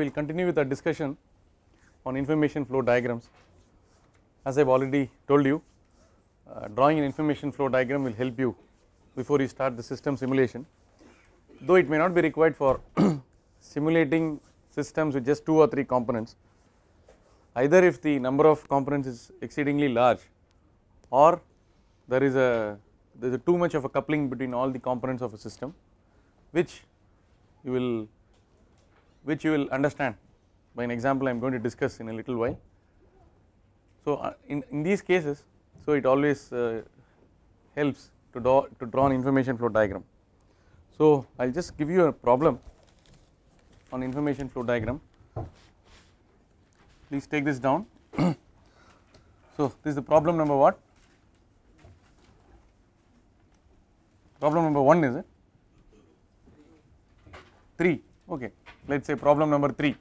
we will continue with our discussion on information flow diagrams. As I have already told you, drawing an information flow diagram will help you before you start the system simulation, though it may not be required for simulating systems with just 2 or 3 components, either if the number of components is exceedingly large or there is too much of a coupling between all the components of a system, which you will understand by an example I am going to discuss in a little while. So in these cases, so it always helps to draw an information flow diagram. So I will just give you a problem on information flow diagram. Please take this down. So this is the problem number what? Problem number 1, is it? 3, okay. Let us say problem number 3.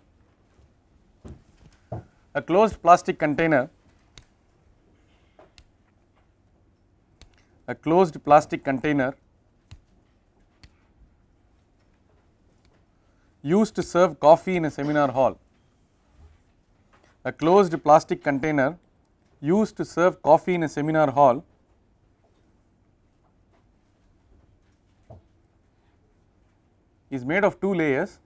A closed plastic container, used to serve coffee in a seminar hall. A closed plastic container used to serve coffee in a seminar hall is made of 2 layers,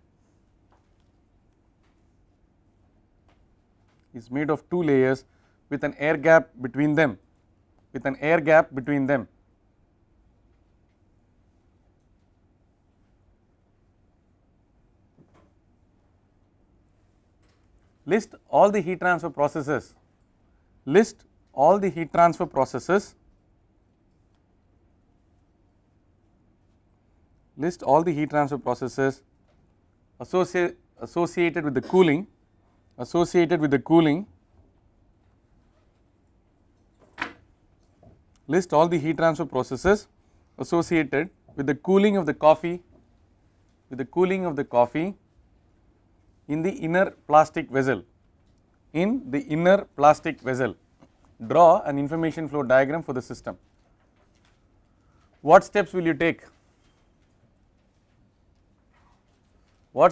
with an air gap between them, List all the heat transfer processes, associated with the cooling, list all the heat transfer processes associated with the cooling of the coffee, in the inner plastic vessel, draw an information flow diagram for the system. What steps will you take? For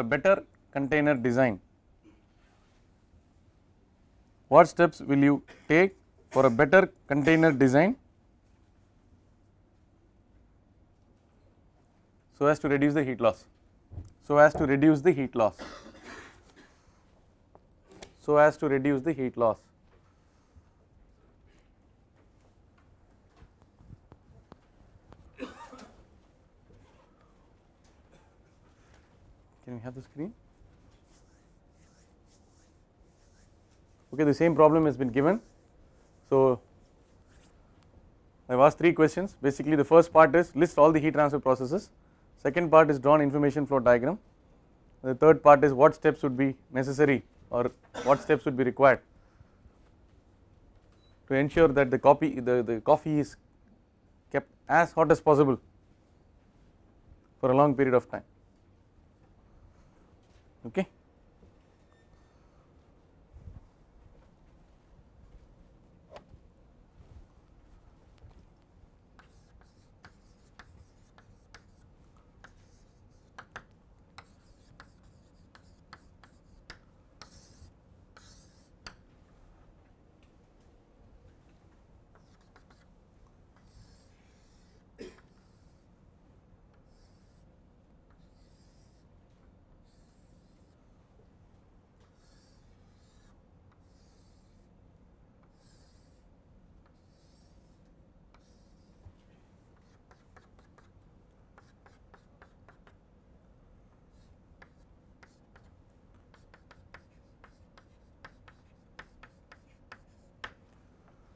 a better container design? What steps will you take for a better container design so as to reduce the heat loss? Can we have the screen? Okay, the same problem has been given. So I have asked 3 questions. Basically the first part is list all the heat transfer processes, second part is draw an information flow diagram, the third part is what steps would be necessary or what steps would be required to ensure that the coffee is kept as hot as possible for a long period of time. Okay.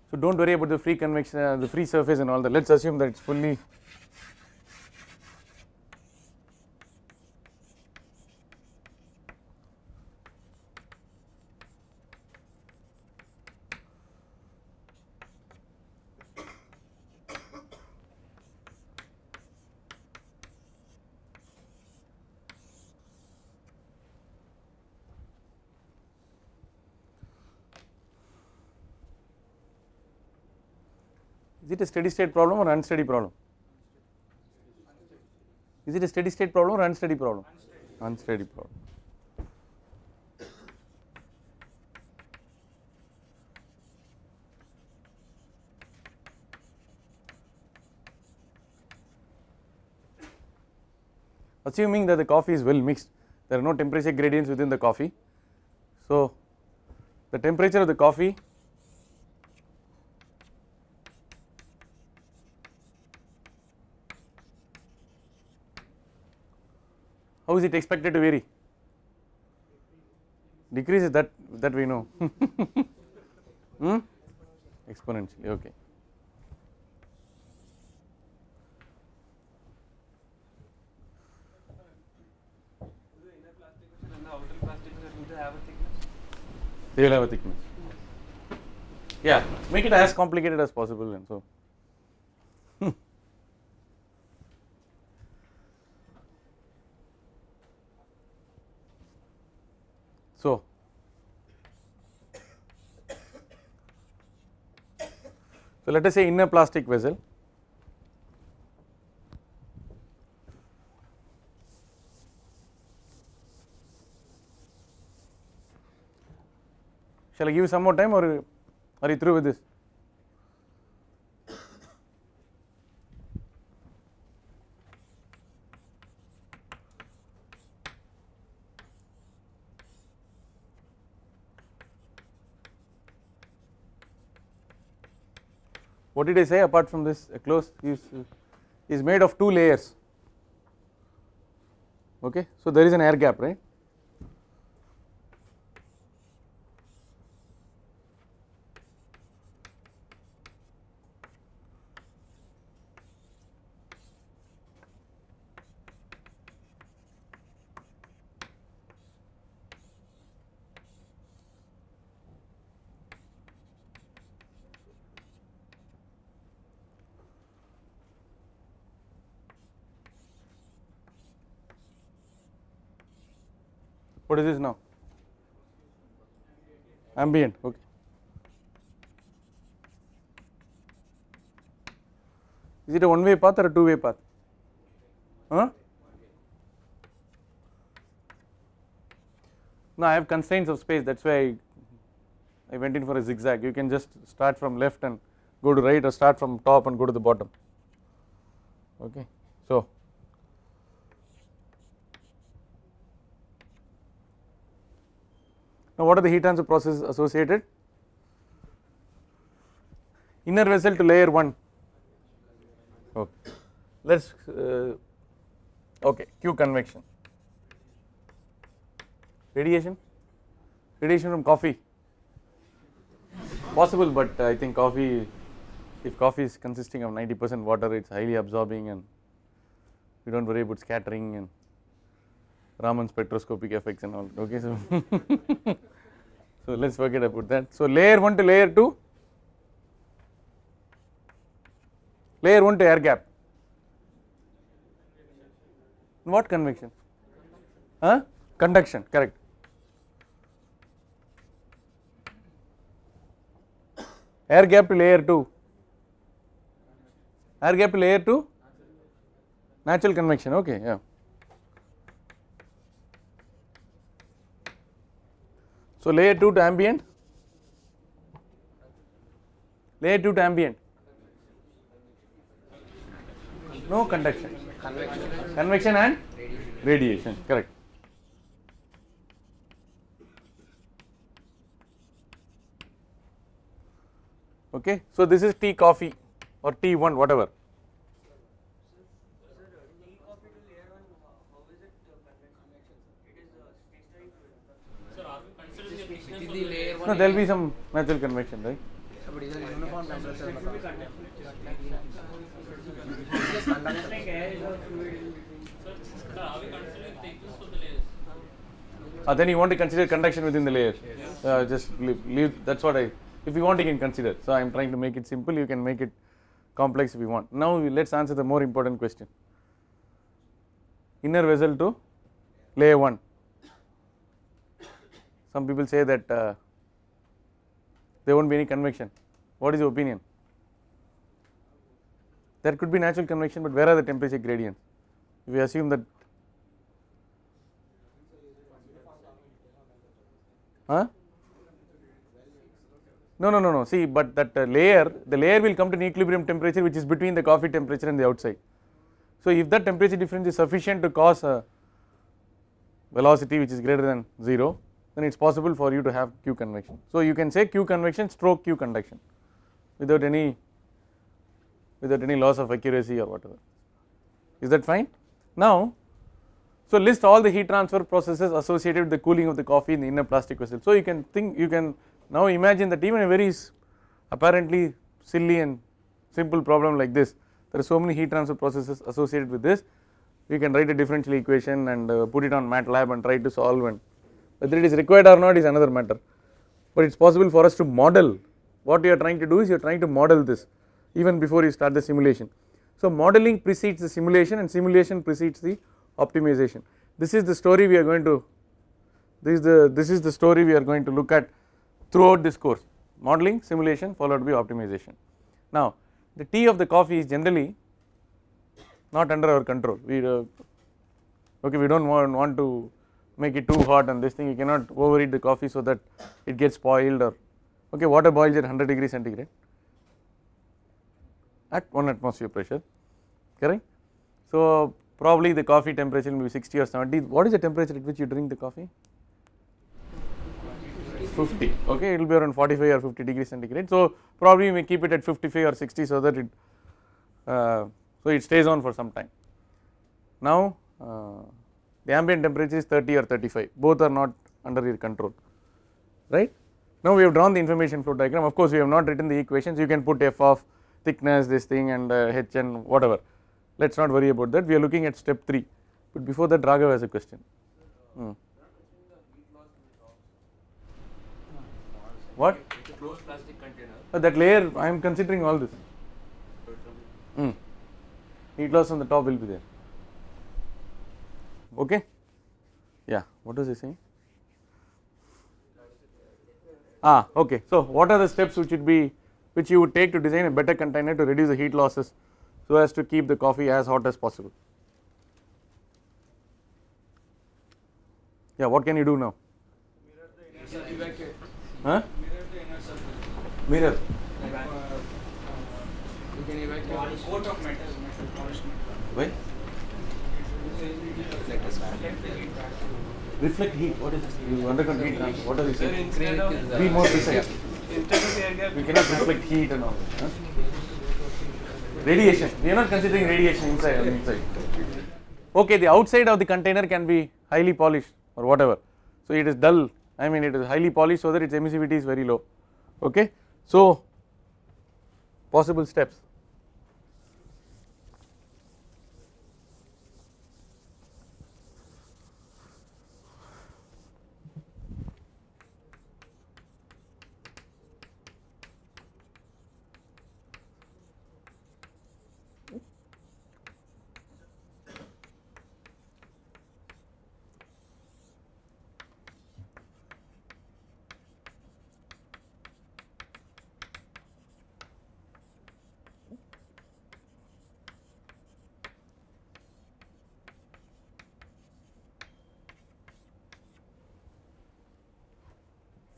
So do not worry about the free convection, the free surface and all that. Let us assume that it is fully Is it a steady state problem or unsteady problem? Is it a steady state problem or unsteady problem? Unsteady problem. Assuming that the coffee is well mixed, there are no temperature gradients within the coffee. So, the temperature of the coffee how is it expected to vary? Decreases, that we know. Exponentially, okay. They will have a thickness. Yeah, make it as complicated as possible, and so. So, let us say inner plastic vessel. Shall I give you some more time, or are you through with this? What did I say apart from this? A close is made of 2 layers. Okay, so there is an air gap, right? What is this now? Ambient, okay. Is it a one-way path or a two-way path? Huh? No, I have constraints of space, that's why I went in for a zigzag. You can just start from left and go to right, or start from top and go to the bottom. Okay, so now what are the heat transfer processes associated? Inner vessel to layer 1. Okay, let's okay, Q convection. Radiation from coffee possible, but I think coffee, if coffee is consisting of 90% water, it's highly absorbing, and we don't worry about scattering and Raman spectroscopic effects and all. Okay, so so let's forget about that. So layer 1 to layer 2, layer 1 to air gap. What convection? Huh? Conduction, correct. Air gap to layer 2. Air gap to layer 2, natural convection. Okay, yeah. So layer 2 to ambient, layer 2 to ambient, no conduction, convection and radiation, correct. Okay, so this is tea coffee or T1, whatever. No, there will be some natural convection, right? But is there uniform temperature? Then you want to consider conduction within the layers. Just leave, that's what I, if you want you can consider. So I am trying to make it simple, you can make it complex if you want. Now let's answer the more important question. Inner vessel to layer 1. Some people say that there won't be any convection. What is your opinion? there could be natural convection, but where are the temperature gradients? If we assume that, huh? No, see, but that layer, the layer will come to an equilibrium temperature which is between the coffee temperature and the outside. So if that temperature difference is sufficient to cause a velocity which is greater than 0, then it is possible for you to have Q convection. So you can say Q convection stroke Q conduction without any loss of accuracy or whatever. Is that fine? Now, so list all the heat transfer processes associated with the cooling of the coffee in the inner plastic vessel. So you can now imagine that even a very apparently silly and simple problem like this, there are so many heat transfer processes associated with this. We can write a differential equation and put it on MATLAB and try to solve, and whether it is required or not is another matter, but it is possible for us to model. What you are trying to do is you are trying to model this even before you start the simulation. So modeling precedes the simulation and simulation precedes the optimization. This is the story we are going to look at throughout this course: modeling, simulation, followed by optimization. Now the tea of the coffee is generally not under our control. We don't want to make it too hot and this thing, you cannot overheat the coffee so that it gets spoiled, or water boils at 100 degrees centigrade at 1 atmosphere pressure, correct. So probably the coffee temperature will be 60 or 70. What is the temperature at which you drink the coffee? 50, okay, it will be around 45 or 50 degrees centigrade. So probably you may keep it at 55 or 60 so that it stays on for some time. Now the ambient temperature is 30 or 35, both are not under your control, right. Now we have drawn the information flow diagram. Of course we have not written the equations. You can put f of thickness, this thing, and h and whatever. Let us not worry about that. We are looking at step 3, but before that Raghav has a question. What? It's a closed plastic container. That layer, I am considering all this. Heat loss on the top will be there. Okay? Yeah, what was I saying? Okay. So what are the steps which you would take to design a better container to reduce the heat losses so as to keep the coffee as hot as possible? Yeah, what can you do now? Huh? Mirror. You can evacuate coat of metal polished metal. Why? Reflect heat. What is this? You undergone heat transfer. What are you saying? Be more precise. We cannot reflect heat and all that. Huh? Radiation. We are not considering radiation inside or inside. Okay, the outside of the container can be highly polished or whatever. So it is dull. I mean, it is highly polished so that its emissivity is very low. Okay. So possible steps.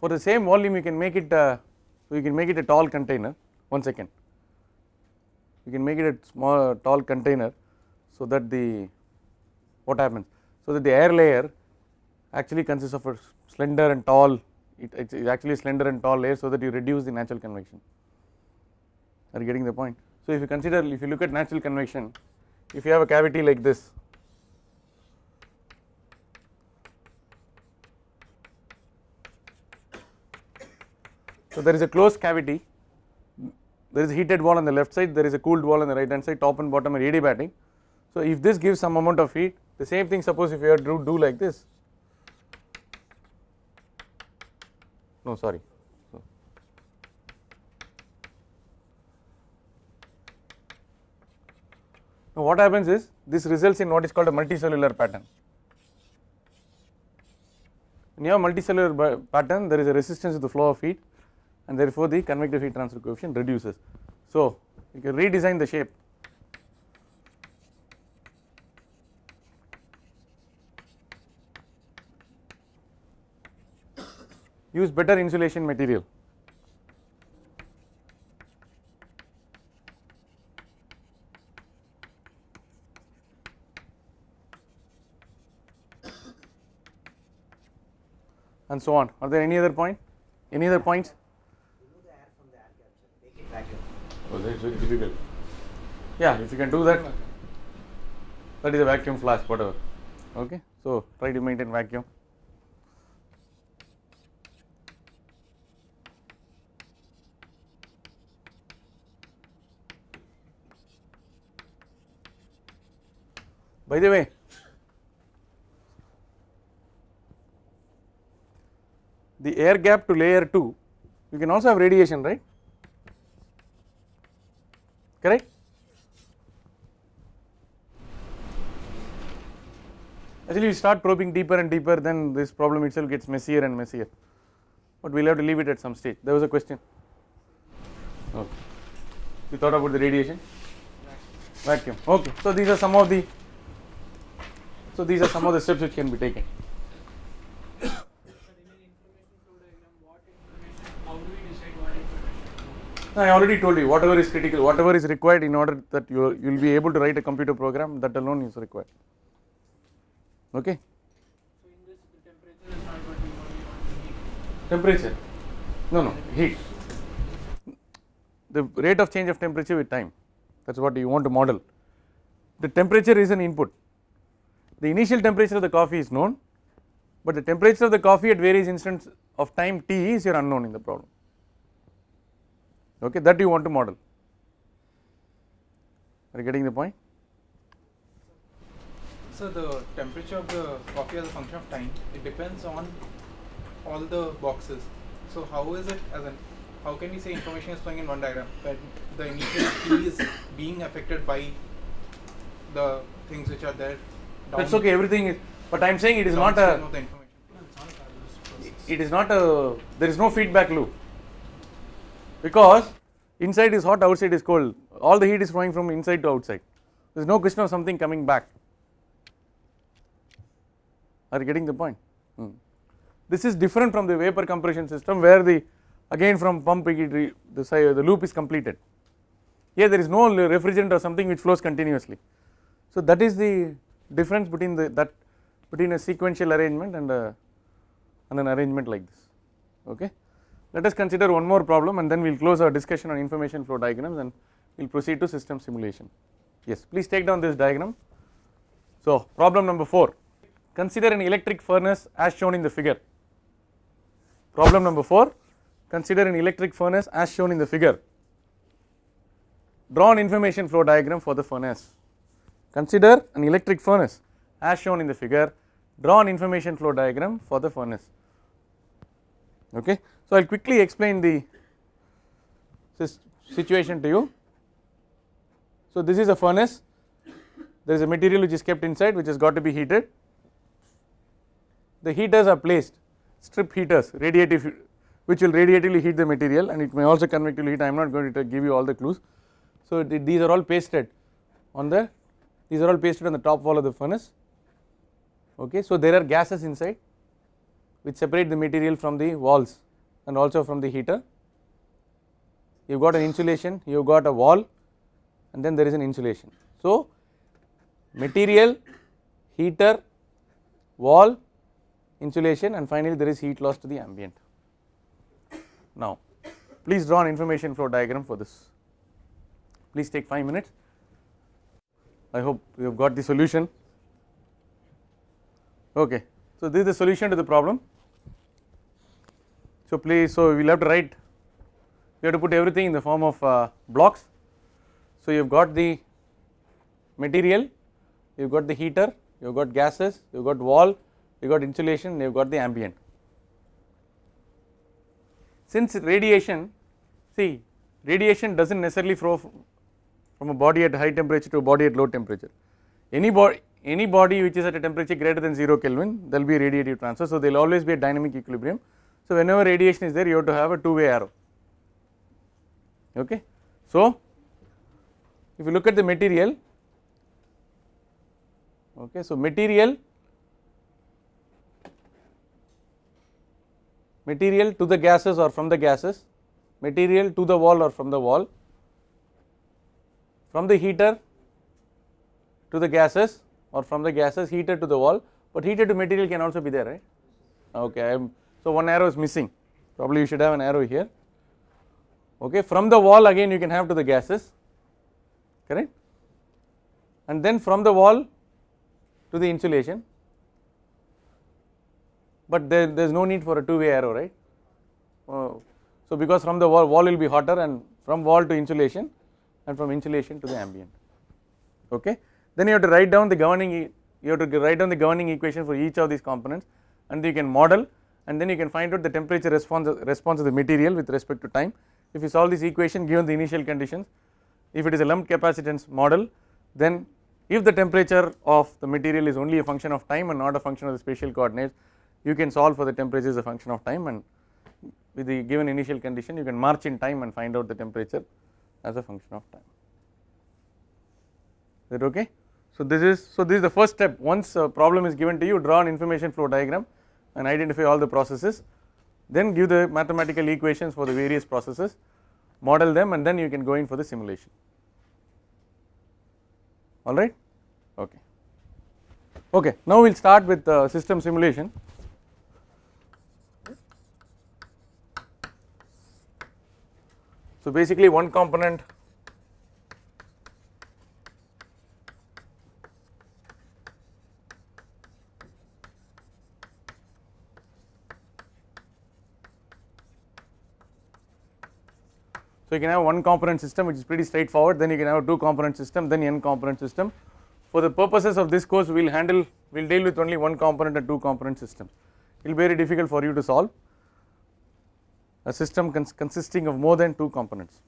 For the same volume you can make it a tall container. 1 second. You can make it a small tall container so that what happens? So that the air layer actually consists of a slender and tall, it is actually a slender and tall layer so that you reduce the natural convection. Are you getting the point? So if you look at natural convection, if you have a cavity like this, so there is a closed cavity, there is a heated wall on the left side, there is a cooled wall on the right hand side, top and bottom are adiabatic. So if this gives some amount of heat, the same thing suppose if you have to do like this, no sorry, now what happens is this results in what is called a multicellular pattern. When you have multicellular pattern, there is a resistance to the flow of heat, and therefore the convective heat transfer coefficient reduces. So you can redesign the shape use better insulation material. And so on. Are there any other point? Any other points? Remove the air from the air gap, make it vacuum. Oh, that is very difficult. Yeah, if you can do that, that is a vacuum flask, whatever. Okay, so try to maintain vacuum. By the way, the air gap to layer 2, you can also have radiation, right? Correct? Actually, you start probing deeper and deeper, then this problem itself gets messier and messier. But we will have to leave it at some stage. There was a question. Okay. You thought about the radiation? Vacuum. Okay. So these are some of the steps which can be taken. I already told you whatever is critical, whatever is required in order that you will be able to write a computer program, that alone is required. Okay. So in this, the temperature is not what we want. Temperature? No, heat. The rate of change of temperature with time, that is what you want to model. The temperature is an input. The initial temperature of the coffee is known, but the temperature of the coffee at various instants of time t is your unknown in the problem. Okay, that you want to model. Are you getting the point? So the temperature of the coffee as a function of time, it depends on all the boxes. So how is it how can we say information is flowing in one diagram, but the initial T is being affected by the things which are there? That's okay, everything is, but I am saying it is not a, there is no feedback loop, because inside is hot, outside is cold, all the heat is flowing from inside to outside, there is no question of something coming back. Are you getting the point? This is different from the vapor compression system, where the again from pump the loop is completed. Here there is no refrigerant or something which flows continuously. So that is the difference between between a sequential arrangement and an arrangement like this. Okay. Let us consider one more problem, and then we will close our discussion on information flow diagrams, and we will proceed to system simulation. Yes, please take down this diagram. So problem number 4, consider an electric furnace as shown in the figure. Problem number 4, consider an electric furnace as shown in the figure. Draw an information flow diagram for the furnace. Consider an electric furnace as shown in the figure. Draw an information flow diagram for the furnace. Okay. So I will quickly explain the situation to you. So this is a furnace, there is a material which is kept inside, which has got to be heated. The heaters are placed, strip heaters, radiative, which will radiatively heat the material, and it may also convectively heat. I am not going to give you all the clues. So these are all pasted on the top wall of the furnace. Okay. So there are gases inside which separate the material from the walls and also from the heater. You have got an insulation, you have got a wall, and then there is an insulation. So material, heater, wall, insulation, and finally there is heat loss to the ambient. Now please draw an information flow diagram for this. Please take 5 minutes. I hope you have got the solution. Okay. So this is the solution to the problem. So please, so we will have to write, we have to put everything in the form of blocks. So you have got the material, you have got the heater, you have got gases, you have got wall, you have got insulation, you have got the ambient. Since radiation, see, radiation does not necessarily flow from a body at high temperature to a body at low temperature. Any body which is at a temperature greater than 0 Kelvin, there will be a radiative transfer. So there will always be a dynamic equilibrium. So whenever radiation is there, you have to have a two-way arrow. Okay. So if you look at the material, okay, so material material to the gases or from the gases, material to the wall or from the wall, from the heater to the gases or from the gases, heater to the wall, but heater to material can also be there, right? Okay, so one arrow is missing, probably you should have an arrow here. Okay, from the wall again you can have to the gases, correct, and then from the wall to the insulation, but there is no need for a two-way arrow, right? So because from the wall will be hotter, and from wall to insulation, and from insulation to the ambient. Okay, then you have to write down the governing equation for each of these components, and you can model, and then you can find out the temperature response of the material with respect to time. If you solve this equation given the initial conditions, if it is a lumped capacitance model, then if the temperature of the material is only a function of time and not a function of the spatial coordinates, you can solve for the temperature as a function of time, and with the given initial condition you can march in time and find out the temperature as a function of time. Is that okay? So this is the first step. Once a problem is given to you, draw an information flow diagram and identify all the processes, then give the mathematical equations for the various processes, model them, and then you can go in for the simulation. All right? Okay. Okay, now we will start with system simulation. So basically one component so you can have one component system which is pretty straightforward, then you can have a two component system, then n component system. For the purposes of this course we will deal with only one component and two component systems. It will be very difficult for you to solve a system consisting of more than two components.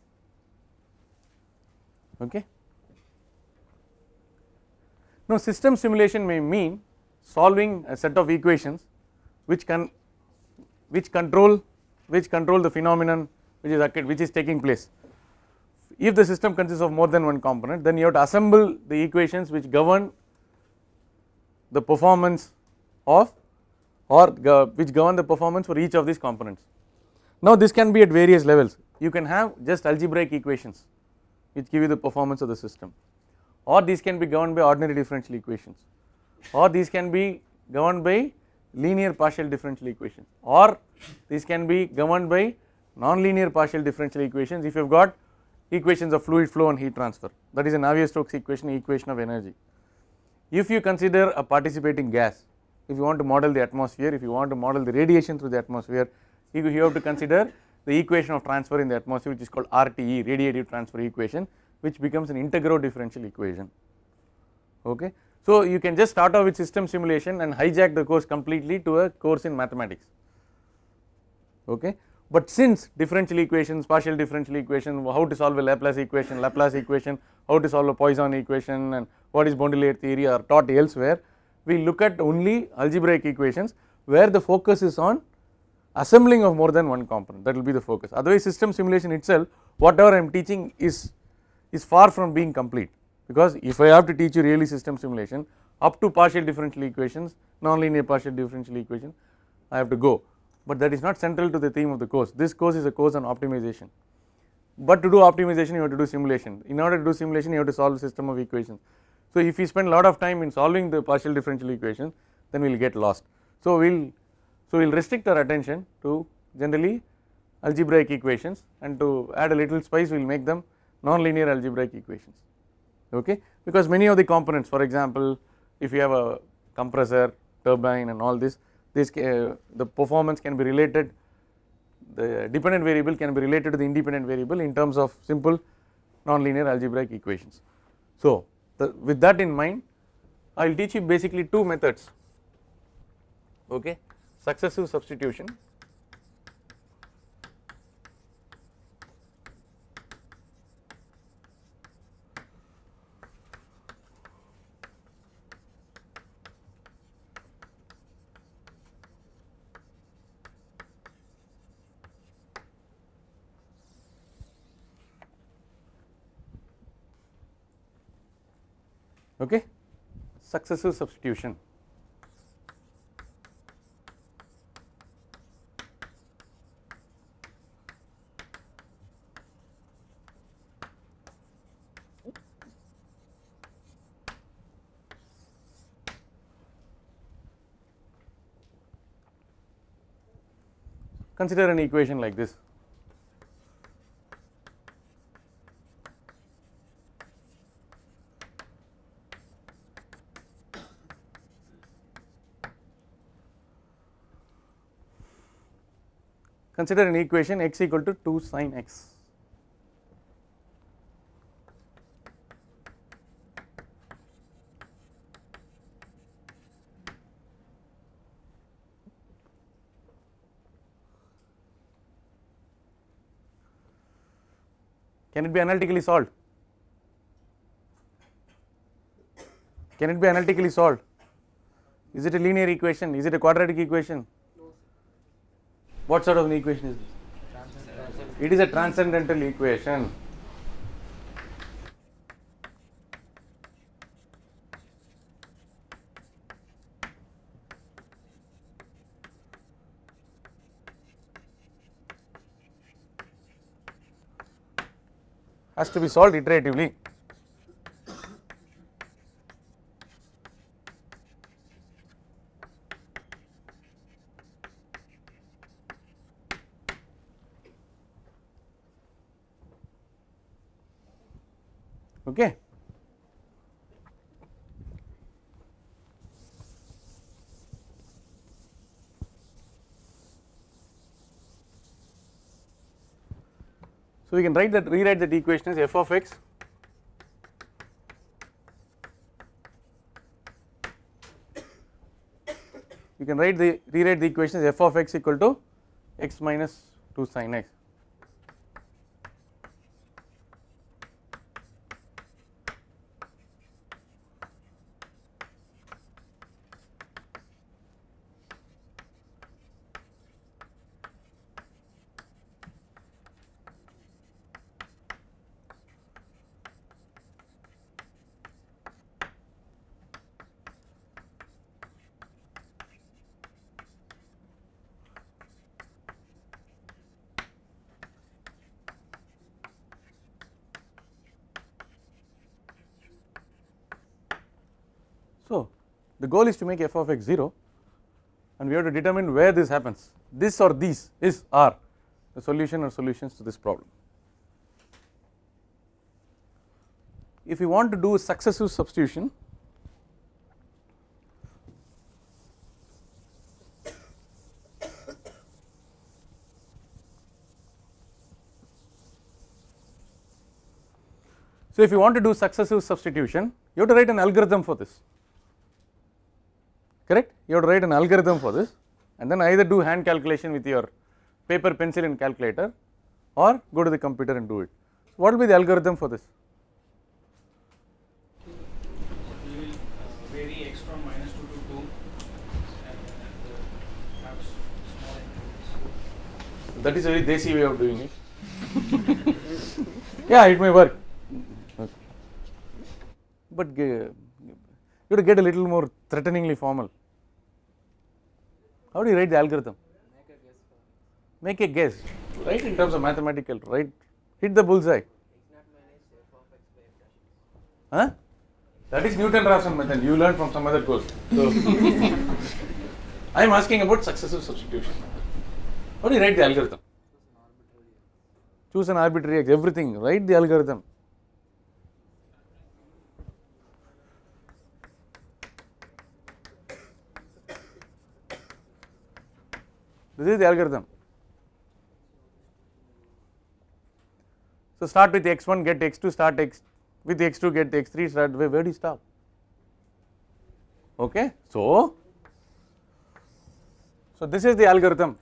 Okay. Now system simulation may mean solving a set of equations which control the phenomenon which is taking place. If the system consists of more than one component, then you have to assemble the equations which govern the performance of which govern the performance for each of these components. Now this can be at various levels. You can have just algebraic equations which give you the performance of the system, or these can be governed by ordinary differential equations, or these can be governed by linear partial differential equations, or these can be governed by non-linear partial differential equations if you have got equations of fluid flow and heat transfer, that is a Navier-Stokes equation of energy. If you consider a participating gas, if you want to model the atmosphere, if you want to model the radiation through the atmosphere, you have to consider the equation of transfer in the atmosphere which is called RTE, radiative transfer equation, which becomes an integral differential equation. Okay. So you can just start off with system simulation and hijack the course completely to a course in mathematics. Okay. But since differential equations, partial differential equation, how to solve a Laplace equation, how to solve a Poisson equation, and what is Baudrillard theory are taught elsewhere, we look at only algebraic equations where the focus is on assembling of more than one component, that will be the focus. Otherwise system simulation itself, whatever I am teaching is far from being complete, because if I have to teach you really system simulation up to partial differential equations, non-linear partial differential equation, I have to go, but that is not central to the theme of the course. This course is a course on optimization, but to do optimization you have to do simulation. In order to do simulation you have to solve a system of equations. So if we spend a lot of time in solving the partial differential equations, then we will get lost. So we will restrict our attention to generally algebraic equations, and to add a little spice we will make them non-linear algebraic equations. Okay, because many of the components, for example, if you have a compressor, turbine and all this, the performance can be related, the dependent variable can be related to the independent variable in terms of simple non-linear algebraic equations. So with that in mind, I will teach you basically two methods. Okay, successive substitution okay, successive substitution. Consider an equation like this. Consider an equation x equal to 2 sin x. Can it be analytically solved? Can it be analytically solved? Is it a linear equation? Is it a quadratic equation? What sort of an equation is this? It is a transcendental equation. Has to be solved iteratively. Okay. So we can rewrite that equation as f of x you can rewrite the equation as f of x equal to x minus 2 sin x. So the goal is to make f of x 0 and we have to determine where this happens. This or these are the solution or solutions to this problem. If we want to do successive substitution, so if you want to do successive substitution, you have to write an algorithm for this. Correct? You have to write an algorithm for this and then either do hand calculation with your paper, pencil and calculator or go to the computer and do it. So what will be the algorithm for this? We will vary x from -2 to 2 and have small increments. That is a very desi way of doing it. Yeah, it may work. But you have to get a little more threateningly formal. How do you write the algorithm? Make a guess. Right in terms of mathematical, right? Hit the bullseye. Huh? That is Newton-Raphson method. You learned from some other course. So I am asking about successive substitution. How do you write the algorithm? Choose an arbitrary x, everything. Write the algorithm. This is the algorithm. So start with x1, get x2, start x with x2, get x3, start where do you stop? Okay, so this is the algorithm.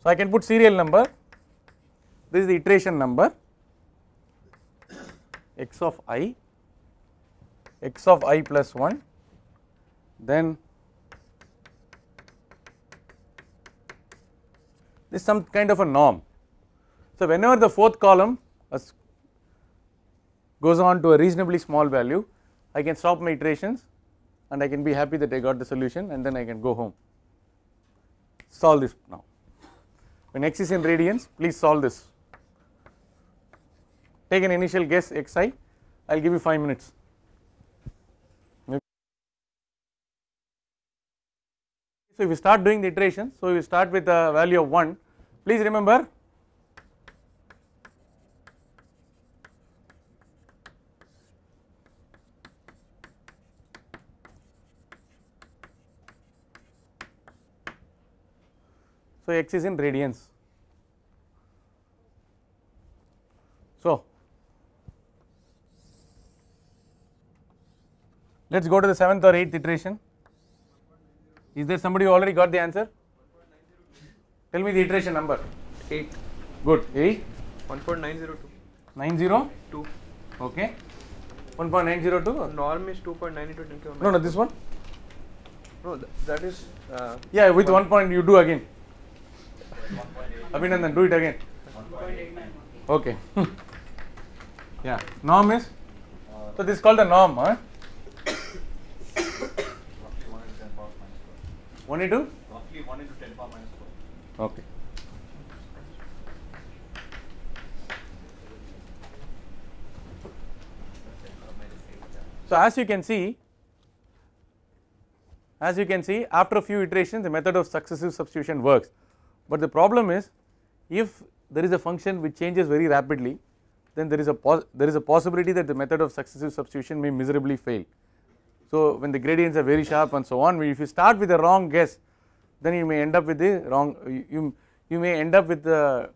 So I can put serial number, this is the iteration number x of I plus 1, then this is some kind of a norm. So whenever the fourth column goes on to a reasonably small value, I can stop my iterations and I can be happy that I got the solution, and then I can go home. Solve this now. When x is in radians, please solve this. Take an initial guess xi, I will give you 5 minutes. So, if you start doing the iterations, so you start with a value of 1, please remember so x is in radians. So, let us go to the 7th or 8th iteration. Is there somebody who already got the answer? Tell me the iteration number. 8. Good. 8. 1.902. 902. Okay. 1.902. Norm is 2.9 into 10 to No, this one. No, that is. Yeah, with 1 point you do again. Abhinandan, do it again. Okay. Yeah. Norm is. So this is called the norm, huh? 1 into? Roughly 1 into 10 power minus 4. Okay. So as you can see, after a few iterations the method of successive substitution works, but the problem is if there is a function which changes very rapidly, then there is a possibility that the method of successive substitution may miserably fail. So when the gradients are very sharp and so on, if you start with a wrong guess, then you may end up with the wrong, you may end up with the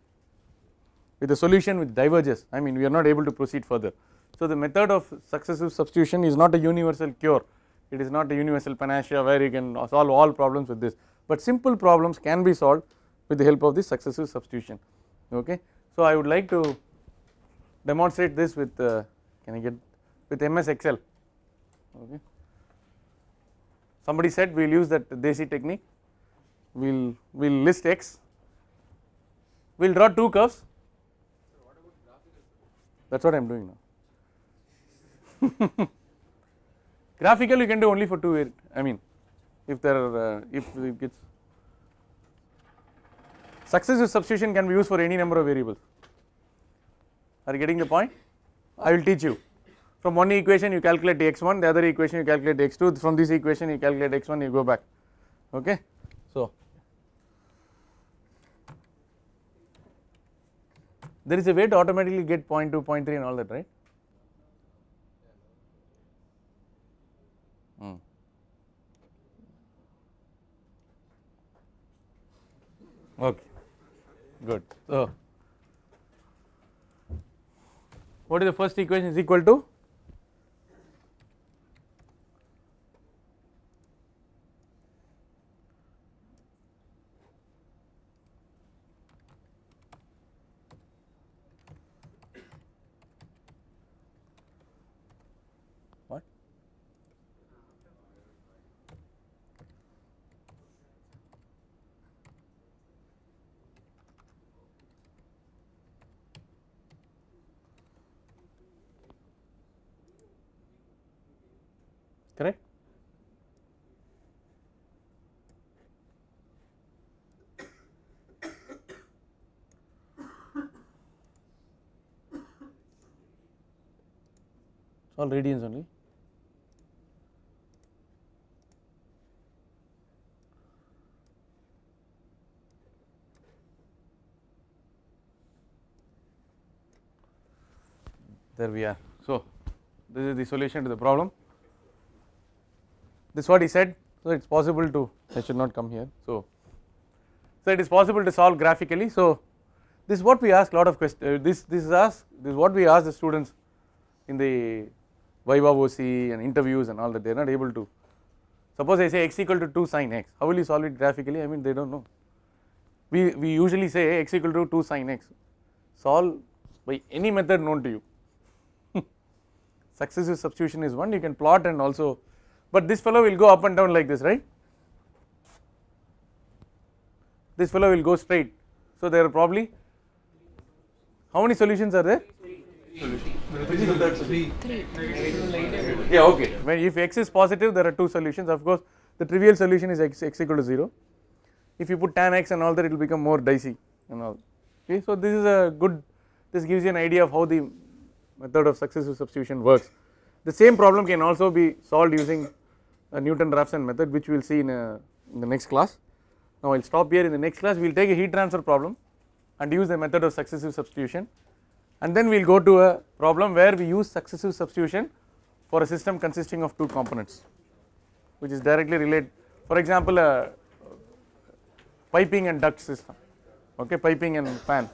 solution which diverges. I mean, we are not able to proceed further. So the method of successive substitution is not a universal cure, it is not a universal panacea where you can solve all problems with this, but simple problems can be solved with the help of this successive substitution. Okay. So I would like to demonstrate this with can I get with MS Excel. Okay. Somebody said we will use that Desi technique, we will list x, we will draw 2 curves, that is what I am doing now. Graphical you can do only for 2, I mean if there are if it's successive substitution can be used for any number of variables. Are you getting the point? I will teach you. From one equation you calculate x1, the other equation you calculate x2, from this equation you calculate x1, you go back. Okay. So there is a way to automatically get 0.2, 0.3 and all that, right? Okay, good. So what is the first equation is equal to? What? Correct? All radians only. There we are. So this is the solution to the problem. This is what he said. So it is possible to, I should not come here. So it is possible to solve graphically. So this is what we ask lot of questions. This is what we ask the students in the Viva OC and interviews and all that. They are not able to. Suppose I say x equal to 2 sin x. How will you solve it graphically? I mean they do not know. We usually say x equal to 2 sin x. Solve by any method known to you. Successive substitution is one, you can plot and also, but this fellow will go up and down like this, right? This fellow will go straight. So there are probably, how many solutions are there? 3. Yeah, okay. When if x is positive, there are two solutions. Of course, the trivial solution is x equal to 0. If you put tan x and all that, it will become more dicey and all. Okay, so this is a good. This gives you an idea of how the method of successive substitution works. The same problem can also be solved using a Newton-Raphson method, which we will see in the next class. Now I will stop here. In the next class, we will take a heat transfer problem and use the method of successive substitution, and then we will go to a problem where we use successive substitution for a system consisting of two components, which is directly related. For example, a piping and duct system, okay, piping and fan.